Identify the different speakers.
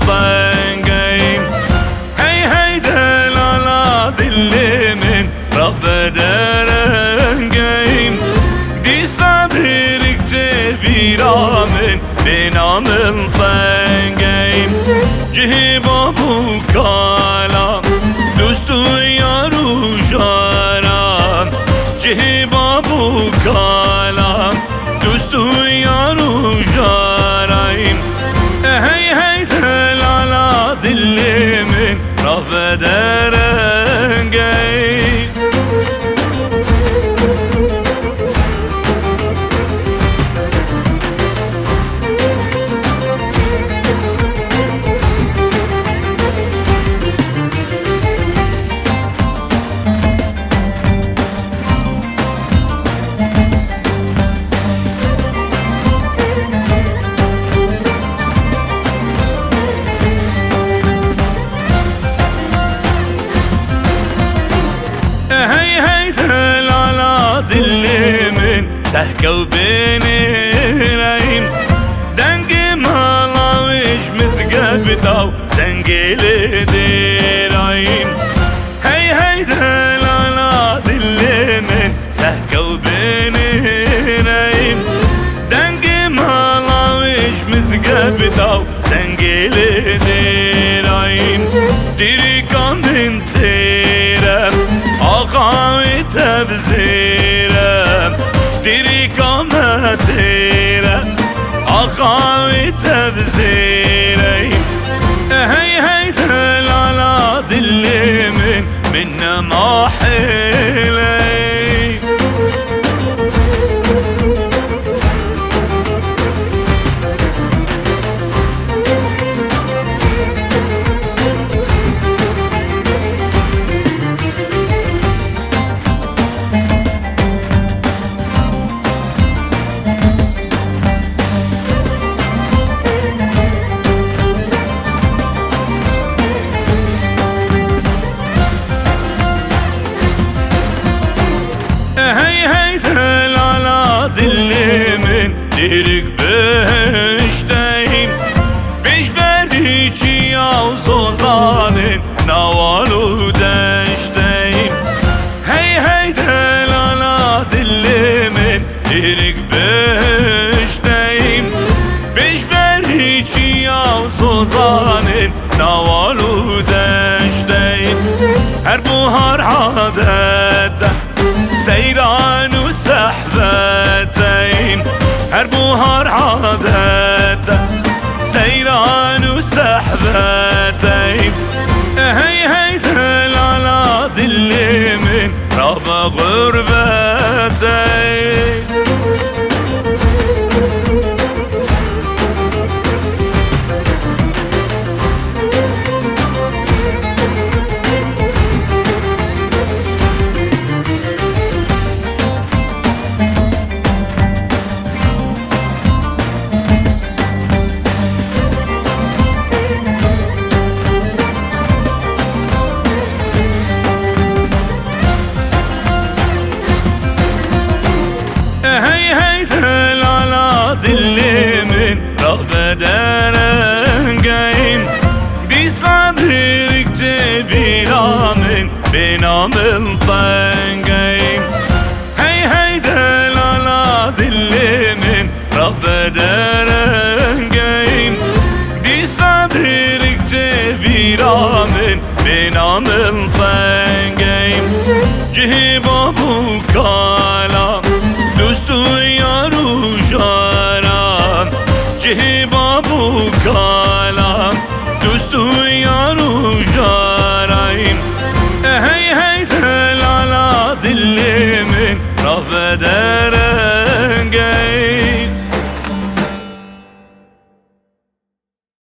Speaker 1: الطنقين. هي هي دلالا دل من رب درنقين. دي صابرك تبيرا من بنام الطنقين. جهب ابو كلام دوستو يارو جارام. جهب ابو كلام دوستو يارو جارام. هي هي دلالا دل من رب درنقين. هي هي دلالا دل من سهكو بين العين. دنق مالاوش مزقفتاو سنقل ديراين. هي هي دلالا دل من سهكو بين العين. دنق مالاوش مزقفتاو سنقل ديراين. ديريكا من تيرم آقاوی تبزیرم. دیری کامتیرم آقاوی تبزیرم. هی هی دلالا دل من نماحلی. هي هي دلالا دل من دیرک بهشتیم. بیش بری چی او زوزانن نوالو دشتیم. هی هی دلالا دل من دیرک بهشتیم. بیش بری چی او زوزانن نوالو دشتیم. هر بوهار عادت سيران وسحبتين. هر بوهار عادته سيران وسحبتين. هي هي دلالا دل من رب غربتين. هي هي دلالا دل من رب درنقين. دي صابرك تبيرا من بنام الطنقين. هي هي دلالا دل من رب درنقين. دي صابرك تبيرا من بنام الطنقين. جهب ابو كلام دوستو یارو جارم. جهب ابو کلام دوستو یارو جارم. هی هی دلالا دل من رب درنقین.